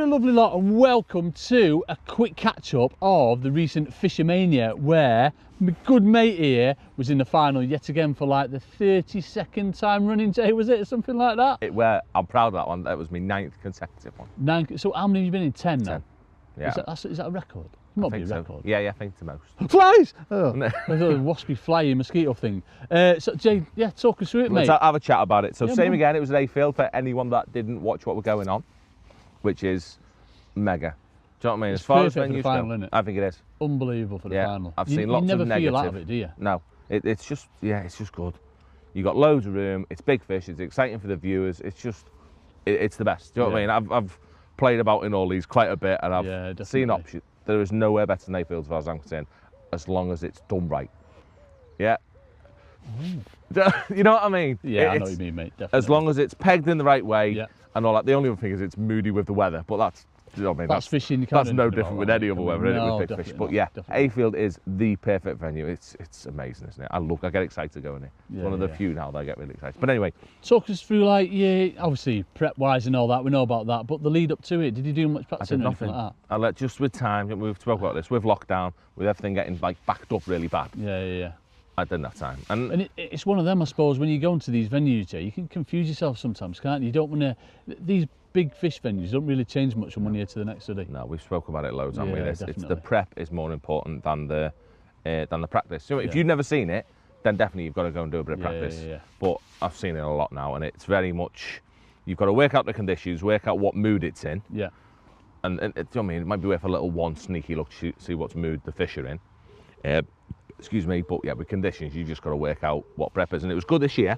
Hello lovely lot and welcome to a quick catch up of the recent Fishermania where my good mate here was in the final yet again for like the 32nd time running, Jay, was it? Something like that? I'm proud of that one. That was my 9th consecutive one. So how many have you been in? 10 now? 10. Yeah. Is that a record? It might be a record. So. Yeah, I think it's the most. Flies! Oh, I thought a waspy flying mosquito thing. So Jay, yeah, talk us through it, mate. Let's have a chat about it. So yeah, same again, it was an A field for anyone that didn't watch what was going on, which is mega. Do you know what I mean? It's as far as venues go, isn't it? I think it is. Unbelievable for the final. I've seen lots of negative. You never feel out of it, do you? No, it's just good. You got loads of room. It's big fish. It's exciting for the viewers. It's just, it's the best. Do you know what I mean? I've played about in all these quite a bit, and I've seen options. There is nowhere better than Mayfield as far as I'm concerned, as long as it's done right. Yeah. You know what I mean? Yeah, I know what you mean, mate. Definitely. As long as it's pegged in the right way and all that. The only other thing is it's moody with the weather, but that's, you know what I mean? That's fishing. That's no different with any other weather, no, with big fish. But yeah, Ayfield is the perfect venue. It's amazing, isn't it? I get excited going here. It's one of the few now that I get really excited. But anyway, talk us through, like, obviously prep wise and all that. We know about that, but the lead up to it, did you do much practicing? I did nothing. Like that? I let just with time. We've spoken about this with lockdown, with everything getting like backed up really bad. Yeah. I didn't have time. And it's one of them, I suppose, when you go into these venues, Jay, you can confuse yourself sometimes, can't you? You don't want to. These big fish venues don't really change much from one year to the next, do they? No, we've spoken about it loads, haven't we? It's the prep is more important than the practice. So if you've never seen it, then definitely you've got to go and do a bit of practice. But I've seen it a lot now, and it's very much, you've got to work out the conditions, work out what mood it's in. Yeah. And you know what I mean, it might be worth a little one sneaky look to see what mood the fish are in. Excuse me, but yeah, with conditions, you've just got to work out what prep is. And it was good this year,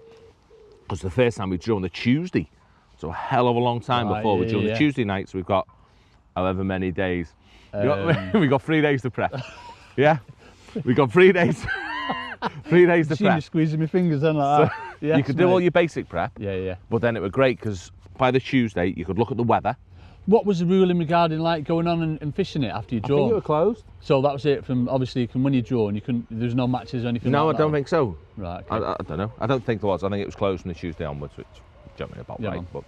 because the first time we drew on the Tuesday. So a hell of a long time before we drew on the Tuesday night, so we've got however many days. We got 3 days to prep. Yeah, we got 3 days. 3 days to prep. You squeezing my fingers then like that. Yes, you could do all your basic prep. Yeah. But then it was great because by the Tuesday you could look at the weather. What was the ruling regarding like going on and fishing it after you draw? I think it was closed. So that was it from obviously from when you draw and you couldn't. There's no matches or anything. No, like I don't think so. Right. Okay. I don't know. I don't think there was. I think it was closed from the Tuesday onwards, which jumping about right. But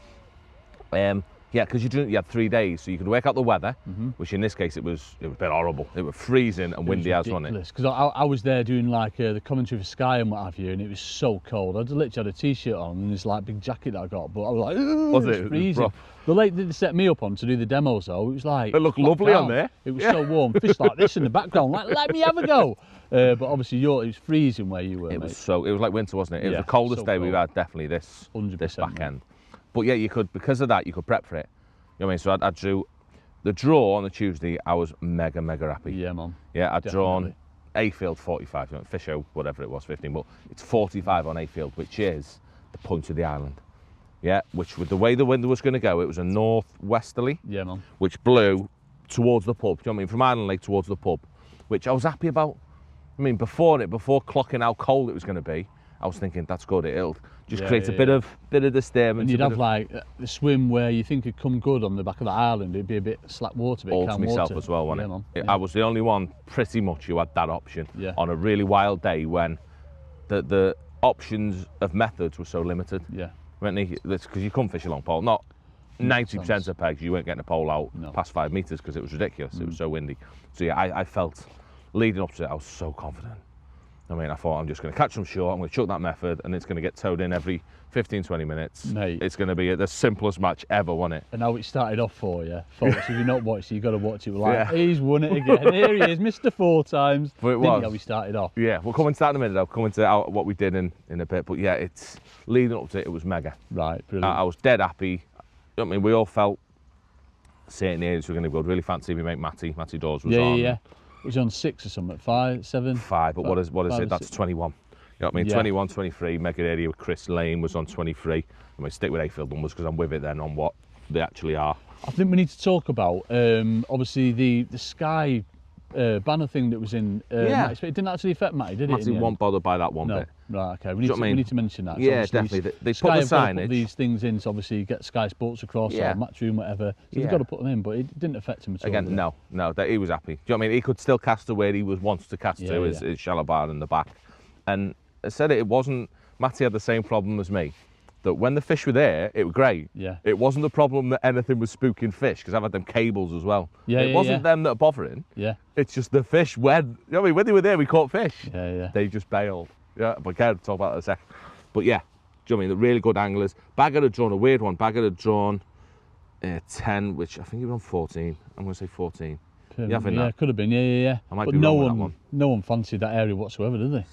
because you had 3 days, so you could work out the weather, which in this case it was a bit horrible. It was freezing and windy as on it. Because I was there doing like the commentary for Sky and what have you, and it was so cold. I literally had a t-shirt on and this like big jacket that I got, but I was like, it was freezing. The lake that they set me up on to do the demos though, it was like, it looked lovely down. On there. It was so warm, fish like this in the background, like let me have a go. But obviously it was freezing where you were. It was like winter, wasn't it? It was the coldest day we've had definitely this back end. But yeah, you could, because of that, you could prep for it. You know what I mean? So I drew the draw on the Tuesday. I was mega happy. Yeah, man. Yeah, I'd drawn A field 45, fish out, whatever it was, 15, but it's 45 on A field, which is the point of the island. Yeah, which with the way the wind was going to go, it was a northwesterly. Yeah, man. Which blew towards the pub. Do you know what I mean? From Island Lake towards the pub, which I was happy about. I mean, before clocking how cold it was going to be, I was thinking that's good. It'll just create a bit of disturbance. And you'd have like the swim where you think it'd come good on the back of the island. It'd be a bit slack water, all to myself as well, wasn't it? I was the only one pretty much who had that option on a really wild day when the options of methods were so limited. Yeah. Because you couldn't fish a long pole. Not 90% of pegs, you weren't getting a pole out past 5 metres because it was ridiculous. It was so windy. So yeah, I felt leading up to it, I was so confident. I mean, I thought I'm just going to catch them short, I'm going to chuck that method, and it's going to get towed in every 15-20 minutes. Mate. It's going to be the simplest match ever, wasn't it? And how it started off for you. Folks, if you've not watched it, you've got to watch it. We're like, he's won it again. Here he is, Mr. 4 times. But it was. How we started off. Yeah, we'll come into that in a minute. I'll come into what we did in a bit. But yeah, it's leading up to it, it was mega. Right, brilliant. I was dead happy. I mean, we all felt certain areas were going to go. Really fancy. We make Matty Dawes was on. Yeah. It was on 6 or something, 5, 7? 5, but what is it? That's 21. You know what I mean? 21, 23, mega area with Chris Lane was on 23. I mean, stick with Ayfield numbers because I'm with it then on what they actually are. I think we need to talk about, obviously, the Sky banner thing that was in Matty. It didn't actually affect Matty, did it? Matty wasn't bothered by that one bit. Right, okay. We need to mention that. Yeah, definitely. They put the signage. Put these things in to obviously get Sky Sports across or Matchroom, whatever. So they've got to put them in, but it didn't affect him at all. Again, no, he was happy. Do you know what I mean? He could still cast to where he wants to cast to, his shallow bar in the back. And I said it wasn't, Matty had the same problem as me. that when the fish were there, it was great. Yeah. It wasn't the problem that anything was spooking fish, because I've had them cables as well. Yeah, it wasn't them that are bothering. Yeah. It's just the fish, when they were there, we caught fish. Yeah, yeah. They just bailed. Yeah, but again, talk about that in a sec. But yeah, do you know what I mean? The really good anglers. Bagger had drawn a weird one. Bagger had drawn 10, which I think he was on 14. I'm going to say 14. Yeah, could have been. Yeah. I might but be wrong with that one. No one fancied that area whatsoever, did they?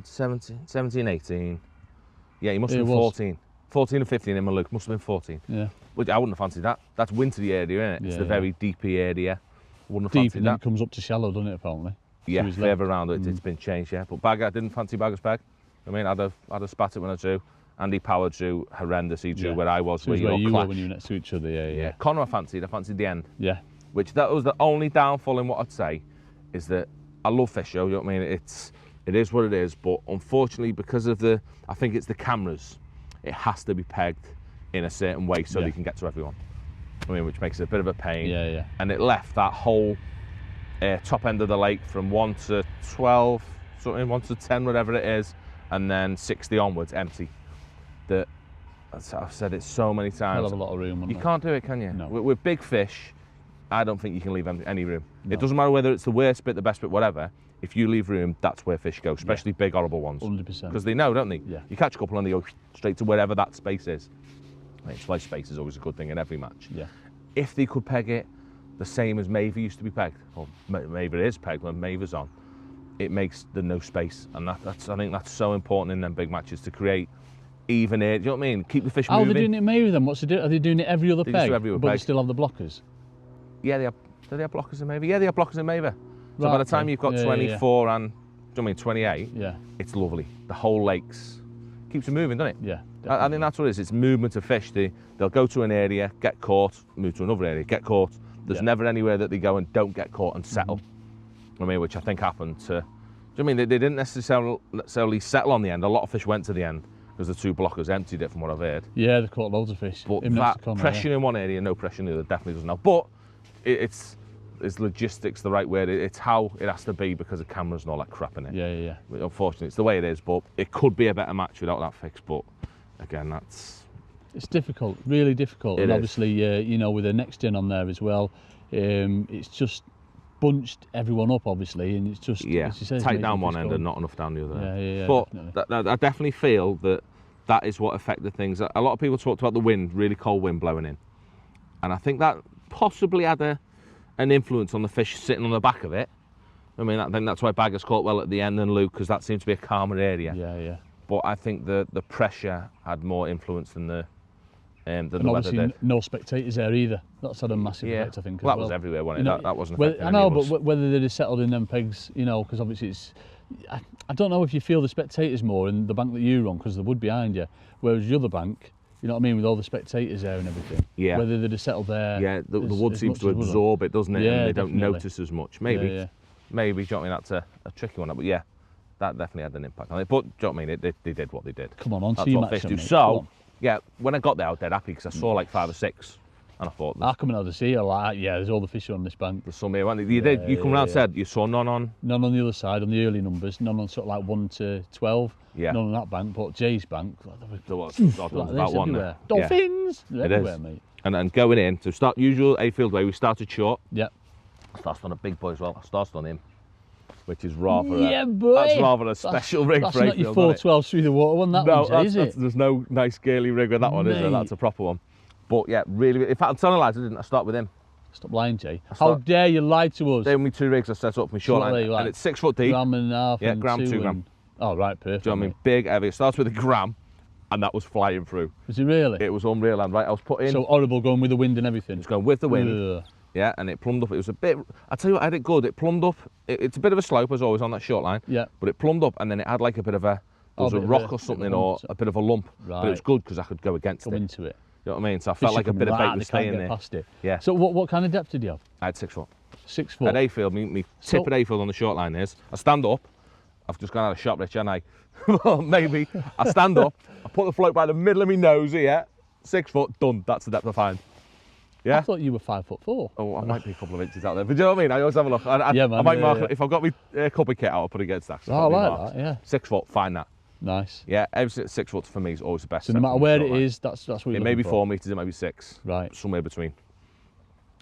17, 18. Yeah, he must have been 14. 14 and 15 in my Luke. Must have been 14. Yeah. Which I wouldn't have fancied that. That's wintry area, isn't it? It's the very deepy area. Wouldn't have Deep, fancied and then that. it comes up to shallow, doesn't it, apparently? Yeah, further around it's been changed, yeah. But Bagger, I didn't fancy Bagger's bag. I mean, I'd have spat it when I drew. Andy Power drew horrendous. He drew where I was, so where you were when you were next to each other, yeah. Connor I fancied the end. Yeah. Which that was the only downfall in what I'd say, is that I love fish show, you know what I mean? It is what it is, but unfortunately because of I think it's the cameras, it has to be pegged in a certain way so they can get to everyone. I mean, which makes it a bit of a pain. Yeah. And it left that whole top end of the lake from 1 to 12, something, 1 to 10, whatever it is, and then 60 onwards, empty. I've said it so many times. Hell of a lot of room. You can't do it, can you? No. With big fish, I don't think you can leave any room. No. It doesn't matter whether it's the worst bit, the best bit, whatever. If you leave room, that's where fish go, especially big, horrible ones. 100%. Because they know, don't they? Yeah. You catch a couple and they go straight to wherever that space is. It's why space is always a good thing in every match. Yeah. If they could peg it the same as Maver used to be pegged, or Maver is pegged when Maver's on, it makes the no space, and I think that's so important in them big matches, to create even air. Do you know what I mean? Keep the fish moving. How are they doing it Maybe then? What's Are they doing it every other They peg? just do every other but peg. they still have the blockers? Yeah, they have. Do they have blockers in Maver? Yeah, they have blockers in Maver. So Right, by the time you've got 24 and, do you know what I mean, 28, it's lovely. The whole lake's keeps it moving, doesn't it? Yeah. I think that's what it is. It's movement of fish. They'll go to an area, get caught, move to another area, get caught. There's never anywhere that they go and don't get caught and settle. I mean, which I think happened to. Do you know what I mean? They didn't necessarily settle on the end. A lot of fish went to the end because the two blockers emptied it, from what I've heard. Yeah, they caught loads of fish. But that pressure in one area, no pressure in the other, definitely doesn't help. But it's logistics the right word. It's how it has to be because of cameras and all that crap in it. Yeah. Unfortunately, it's the way it is. But it could be a better match without that fix. But again, it's difficult, really difficult. And is. obviously, you know, with the next gen on there as well, it's just bunched everyone up, obviously, and it's just as you say, tight down one end and not enough down the other. Yeah. But I definitely feel that is what affected things. A lot of people talked about the wind, really cold wind blowing in, and I think that possibly had an influence on the fish sitting on the back of it. I mean, I think that's why Bagger's caught well at the end than Luke, because that seems to be a calmer area. Yeah. But I think the pressure had more influence than the and weather obviously did. No spectators there either. That's had a massive effect, I think. Well, that was everywhere, wasn't it? That wasn't well, affecting I know, any of us. but whether they'd have settled in them pegs, you know, because obviously it's. I don't know if you feel the spectators more in the bank that you run, because the wood behind you, whereas the other bank, you know what I mean, with all the spectators there and everything. Yeah. Whether they'd have settled there. Yeah, the wood seems to absorb it, doesn't it? Yeah, and they don't definitely. notice as much. Maybe, do you know what I mean? That's a tricky one. But yeah, that definitely had an impact on it. But do you know what I mean? They did what they did. Come on That's your what match fish do. mate. So, yeah, when I got there, I was dead happy because I saw like 5 or 6, and I thought, I come out to see you, like, there's all the fish on this bank. there's some here. You come round and said you saw none on. None on the other side, on the early numbers, none on sort of like 1 to 12. Yeah. None on that bank, but Jay's bank, There was like about one there. Dolphins! Yeah. They're everywhere, mate. And going in, to start usual A-field way, we started short. Yeah. I started on a big boy as well. I started on him, which is rather boy. That's rather a special rig That's for not your A-field, 412s through the water one, that no, one, Jay, is it? there's no nice girly rig with that one, is there? That's a proper one. But yeah, really, in fact, I'm telling lies, I didn't. I start with him. Stop lying, Jay. How dare you lie to us? They were my 2 rigs I set up, my short line, and it's 6 foot deep. Gram and a half. Yeah, and gram, 2 gram. Oh, right, perfect. Do you know what I mean? Big, heavy. It starts with a gram, and that was flying through. Was it really? It was unreal, and right, I was put in. So horrible going with the wind and everything. It's going with the wind. Ugh. Yeah, and it plumbed up. It was a bit. I tell you what, I had it good. It plumbed up. It's a bit of a slope as always on that short line. Yeah. But it plumbed up, and then it had like a bit of a. There was a rock or something, or a bit of a lump. Right. But it was good because I could go against it. Into it. You know what I mean? So I felt like a bit of bait was staying there. Past it. Yeah. So what kind of depth did you have? I had 6 foot. 6 foot. At A-field, me tip at A-field on the short line is, I stand up, I've just gone out of shot, Rich, and well, maybe, I stand up, I put the float by the middle of my nose here, 6 foot, done, that's the depth I find. Yeah? I thought you were 5'4". Oh, I might be a couple of inches out there, but do you know what I mean? I always have a look. I might mark it, if I've got my cuppa kit out, I'll put it against that. Oh, I like that, yeah. 6 foot, find that. Nice. Yeah, everything at 6 foot for me is always the best. So no matter where it is, that's what you're looking for. It may be 4 metres, it might be 6. Right. Somewhere between.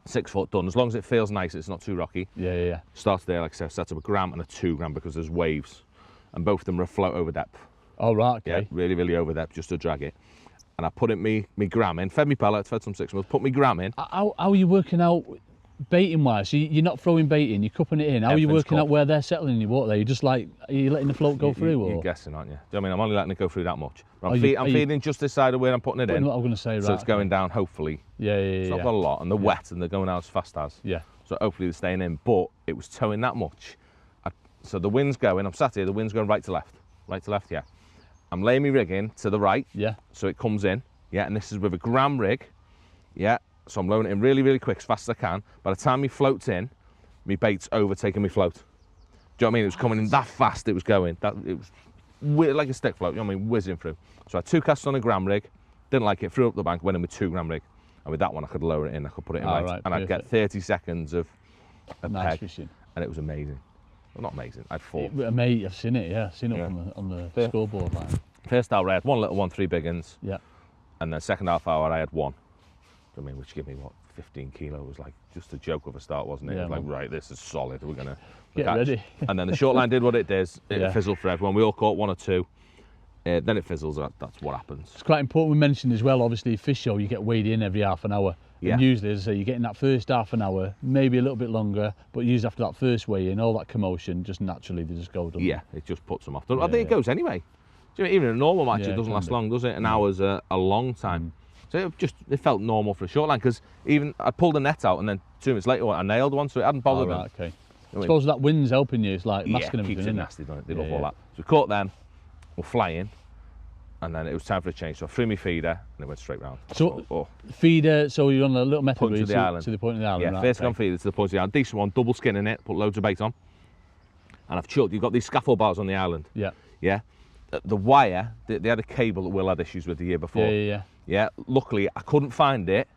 6 foot done. As long as it feels nice, it's not too rocky. Yeah. Starts there, like I said, set up a gram and a 2 gram because there's waves. And both of them are afloat over depth. Oh, right, okay. Yeah, really, really over depth just to drag it. And I put in me gram in, fed me pellets, fed some 6 months, put me gram in. How are you working out baiting wise? So you're not throwing bait in, you're cupping it in. How are you working out where they're settling in your water there? You're just like, are you letting the float go through? Or? You're guessing, aren't you? Do you know what I mean? I'm only letting it go through that much. I'm feeding just this side of where I'm putting it in. What I'm going to say, right. So it's going down, hopefully. Yeah. It's not got a lot, and they're wet and they're going out as fast as. Yeah. So hopefully they're staying in, but it was towing that much. So the wind's going, I'm sat here, the wind's going right to left. Right to left, yeah. I'm laying my rig in to the right. Yeah. So it comes in. Yeah, and this is with a gram rig, yeah, so I'm lowering it in really, really quick, as fast as I can. By the time me float's in, me bait's overtaking me float. Do you know what I mean? It was coming in that fast, it was going. It was like a stick float, you know what I mean, whizzing through. So I had 2 casts on a gram rig, didn't like it, threw up the bank, went in with 2 gram rig. And with that one, I could lower it in, I could put it in right, and I'd get 30 seconds of a peg, fishing. And it was amazing. Well, not amazing, I had 4. Mate, I've seen it, yeah. I've seen it on the scoreboard line. First hour, I had 1 little one, 3 big uns. Yeah. And then second half hour, I had 1. I mean, which gave me, what, 15 kilo. It was like just a joke of a start, wasn't it? Yeah, it was like, right, this is solid. We're going to get ready. And then the short line did what it does. It fizzled for everyone. We all caught 1 or 2. Then it fizzles. That's what happens. It's quite important we mentioned as well, obviously, fish show, you get weighed in every half an hour. Yeah. And usually, as I say, you're getting that first half an hour, maybe a little bit longer, but usually after that first weigh in, all that commotion, just naturally they just go. Yeah, it just puts them off. I think it goes anyway. Even in a normal match, it doesn't last long, does it? An hour's a long time. So it felt normal for a short line, because even I pulled the net out and then 2 minutes later I nailed one, so it hadn't bothered me. Okay. I suppose that wind's helping you, it's like masking everything. Keeps it nasty, doesn't it? They love all that. So we caught them, we're flying, and then it was time for a change. So I threw my feeder and it went straight round. So feeder, so you're on a little method to the island. To the point of the island. Yeah, first gone feeder to the point of the island. Decent one, double skin in it, put loads of bait on. And I've chucked, you've got these scaffold bars on the island. Yeah. Yeah. The wire, they had a cable that Will had issues with the year before. Yeah. Luckily, I couldn't find it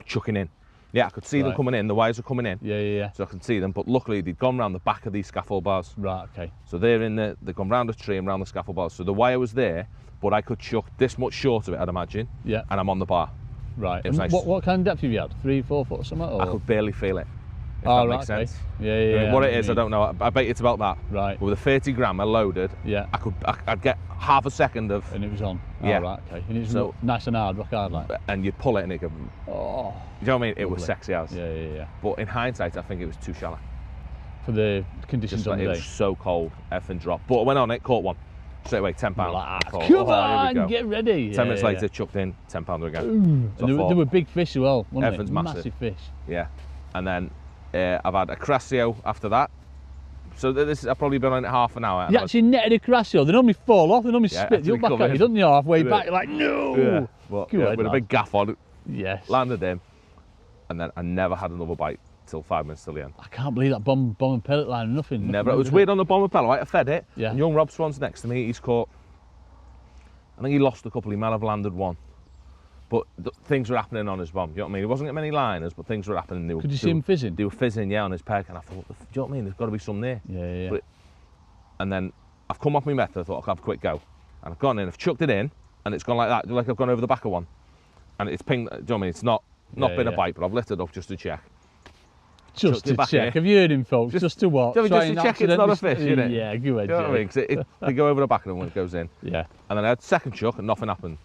chucking in. Yeah, I could see them coming in. The wires were coming in. Yeah. So I could see them, but luckily they'd gone round the back of these scaffold bars. Right. Okay. So they've gone round the tree and round the scaffold bars. So the wire was there, but I could chuck this much short of it, I'd imagine. Yeah. And I'm on the bar. Right. It was nice. What kind of depth have you had? 3, 4 foot or something? Or? I could barely feel it. If that makes sense. Yeah. I mean, what it is, I don't know. I bet it's about that. Right. But with a 30 gram, I loaded. Yeah. I'd get half a second of. And it was on. Yeah. Right. Okay. And it's so nice and hard, rock hard, like. And you pull it and it goes. Oh. You know what I mean? It was sexy as. Yeah. But in hindsight, I think it was too shallow. For the conditions on the day. It was so cold, everything dropped. But I went on it, caught one. Straight away, £10. Come on, get ready. 10 minutes later, chucked in, £10 again. So there were big fish as well, weren't they? Massive fish. Yeah. And then I've had a Crassio after that. So I've probably been on it half an hour. You actually netted a Crassio. They normally fall off. They normally spit you back at you, don't they? Halfway back, you're like, no. Yeah. With a big gaff on it. Yes. Landed him. And then I never had another bite till 5 minutes till the end. I can't believe that bomb and pellet line. Nothing. Never. It was weird on the bomb and pellet. Right? I fed it. Yeah. And young Rob Swan's next to me. He's caught. I think he lost a couple. He might have landed one. But things were happening on his bomb. Do you know what I mean? There wasn't that many liners, but things were happening. Could you see him fizzing? They were fizzing, yeah, on his peg. And I thought, do you know what I mean? There's got to be some there. Yeah. And then I've come off my method. I thought, I'll have a quick go. And I've gone in, I've chucked it in, and it's gone like that. Like I've gone over the back of one. And it's pinged. Do you know what I mean? It's not been a bite, but I've lifted up just to check. Just to check. Have you heard him, folks? Just to what? Just to check it's not a fish, isn't it? Yeah, go ahead. Do you know what I mean? Because they go over the back of them when it goes in. Yeah. And then I had second chuck and nothing happened.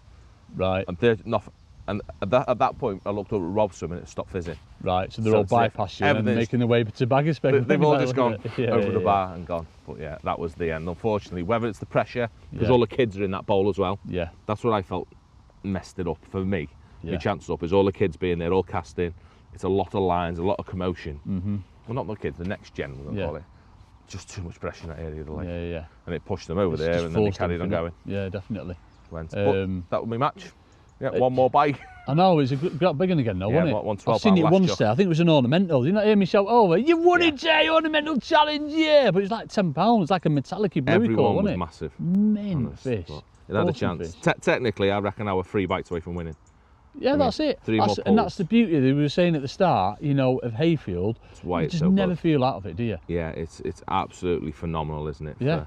Right. And third, nothing. And at that point, I looked up at Rob's swim and it stopped fizzing. Right, so they're all bypassed you and making their way to Baggy Spec. They've all just gone over the bar and gone. But yeah, that was the end. Unfortunately, whether it's the pressure, because all the kids are in that bowl as well. Yeah. That's what I felt messed it up for me. My chances up is all the kids being there, all casting. It's a lot of lines, a lot of commotion. Mm-hmm. Well, not the kids, the next gen, we're going to call it. Just too much pressure in that area of the lake. Yeah. And it pushed them over there and then they carried on going. Yeah, definitely. But that was my match. Yeah, one more bite. I know, it got big one again though, wasn't it? 112. I've seen it once there. I think it was an ornamental. Did you not hear me shout over? You won it, Jay! Ornamental challenge, yeah! But it was like £10. It's like a metallic-y blue Everyone wasn't it? Massive. Mint fish. It had a chance. Technically, I reckon I was 3 bites away from winning. Yeah, that's it. 3 more and that's the beauty we were saying at the start, you know, of Hayfield. That's why you it's just so never good. feel out of it, do you? Yeah, it's absolutely phenomenal, isn't it? Yeah.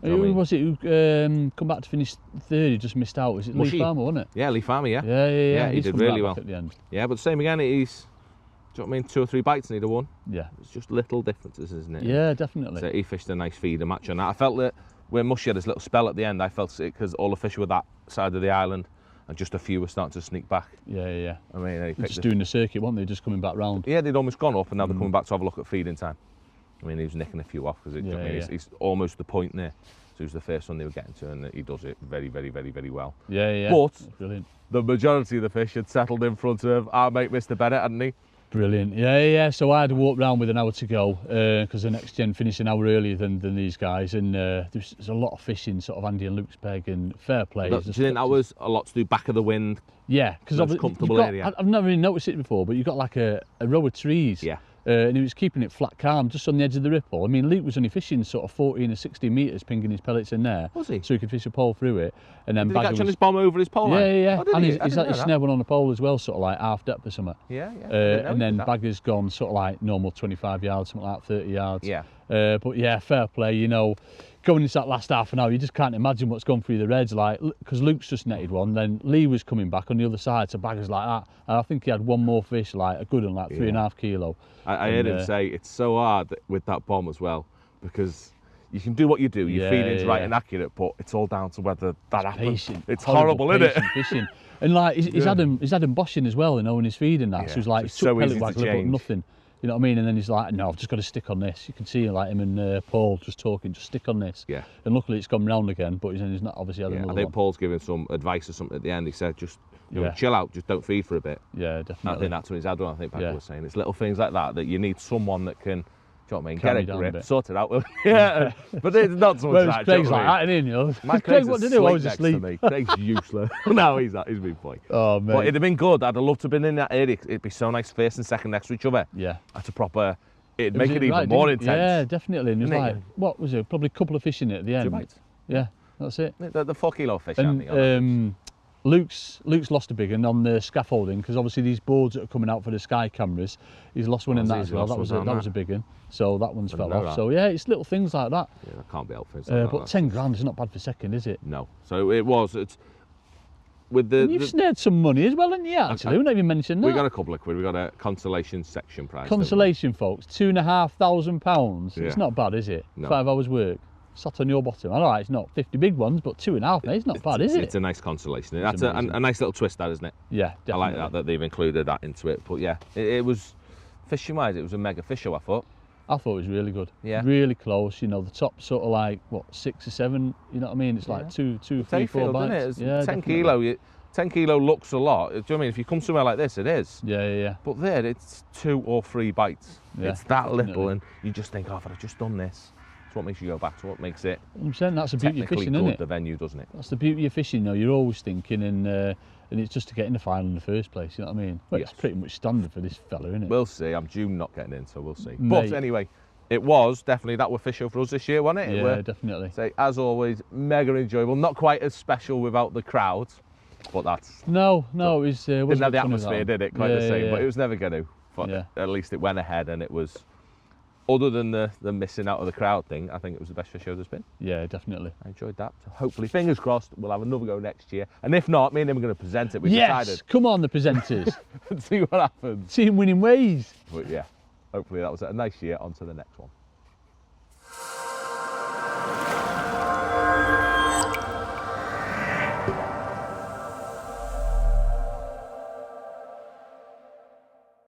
Who was it who come back to finish third? He just missed out. Was it Lee Farmer, wasn't it? Yeah, Lee Farmer. Yeah. Yeah. He did really well at the end. Yeah, but same again. He's. Do you know what I mean? 2 or 3 bites and he'd have won. Yeah. It's just little differences, isn't it? Yeah, definitely. So he fished a nice feeder match on that. I felt that when Mushy had his little spell at the end, I felt it because all the fish were that side of the island and just a few were starting to sneak back. Yeah. I mean, they're just doing the circuit, weren't they? Just coming back round. Yeah, they'd almost gone up and now they're coming back to have a look at feeding time. I mean, he was nicking a few off because he's almost the point there. So he was the first one they were getting to, and he does it very, very, very, very well. Yeah. But brilliant. The majority of the fish had settled in front of our mate Mr. Bennett, hadn't he? Brilliant. Yeah. So I had to walk round with an hour to go because the next gen finished an hour earlier than these guys, and there's a lot of fishing, sort of Andy and Luke's peg, and fair play. Do you think that was a lot to do back of the wind? Yeah, because comfortable area. I've never really noticed it before, but you've got like a row of trees. Yeah. And he was keeping it flat calm, just on the edge of the ripple. I mean, Luke was only fishing sort of 14 or 16 metres, pinging his pellets in there. Was he? So he could fish a pole through it. And then Did he catch on his bomb over his pole line? Yeah. Oh, and he's snare one on the pole as well, sort of like half depth or something. Yeah. And then Bagger's gone sort of like normal 25 yards, something like 30 yards. Yeah. But yeah, fair play, you know. Going into that last half an hour, you just can't imagine what's gone through the reds, like, because Luke's just netted one, then Lee was coming back on the other side, so Bagger's like that, and I think he had one more fish, like a good one, like 3.5 kilo. I heard him say it's so hard with that bomb as well, because you can do what you do, your feeding's right and accurate, but it's all down to whether that happens. It's horrible, isn't it? Fishing. And like he's had him boshing as well, you know, when he's feeding that. So he's like, it's took so pellet waggler, but nothing. You know what I mean? And then he's like, no, I've just got to stick on this. You can see like him and Paul just talking, just stick on this. Yeah. And luckily it's gone round again, but he's not obviously had another one. I think Paul's giving some advice or something at the end. He said, just chill out, just don't feed for a bit. Yeah, definitely. I think that's what he's had one. I think Packer was saying. It's little things like that you need someone that can, do you know what I mean? Get a grip, sort it out. Yeah, but it's not so much that. Craig's like that, isn't he? You know? Craig, what to do? I was asleep. Craig's useless. No, he's been fine. Oh, man. But it'd have been good. I'd have loved to have been in that area. It'd be so nice first and second next to each other. Yeah. That's a proper, it'd make it even more intense. Yeah, definitely. And it was like, what was it? Probably a couple of fish in it at the end. 2 bites. Yeah, that's it. The 4 kilo fish, and, Luke's lost a big one on the scaffolding because obviously these boards that are coming out for the sky cameras, he's lost one in that as well. That was a big one, so that one's fell off. So yeah, it's little things like that. Yeah, that can't be helped. But 10 grand is not bad for second, is it? No. So it was. It's with the. And you've snared some money as well, haven't you? Actually, we've not even mentioned that. We got a couple of quid. We got a consolation section prize. Consolation, folks, £2,500. Yeah. It's not bad, is it? No. 5 hours work. Sat on your bottom. All right, it's not 50 big ones, but 2.5, mate. It's not bad, is it? It's a nice consolation. That's a nice little twist, that, isn't it? Yeah, definitely. I like that they've included that into it. But yeah, it was, fishing wise, it was a mega fish show, I thought. I thought it was really good. Yeah. Really close. You know, the top sort of like, what, 6 or 7? You know what I mean? It's like 2, 3, 4 bites. Yeah, 10 kilo. 10 kilo looks a lot. Do you know what I mean? If you come somewhere like this, it is. Yeah. But there, it's 2 or 3 bites. Yeah, it's that little, and you just think, oh, if I'd just done this. It's what makes you go back to what makes it. I'm saying that's the beauty of fishing, isn't it? The venue, doesn't it? That's the beauty of fishing, though. You're always thinking, and it's just to get in the final in the first place. You know what I mean? Well, it's pretty much standard for this fella, isn't it? We'll see. I'm due not getting in, so we'll see. Mate. But anyway, it was definitely that were fish show for us this year, wasn't it? Yeah, definitely. So as always, mega enjoyable. Not quite as special without the crowd, but that's. No, it was. Didn't have the atmosphere, did it? Quite the same, but it was never going to. But at least it went ahead, and it was. Other than the missing out of the crowd thing, I think it was the best fish show there's been. Yeah, definitely. I enjoyed that. So hopefully, fingers crossed, we'll have another go next year. And if not, me and him are going to present it. We've decided. Come on, the presenters. And see what happens. See him winning ways. But yeah, hopefully that was a nice year. On to the next one.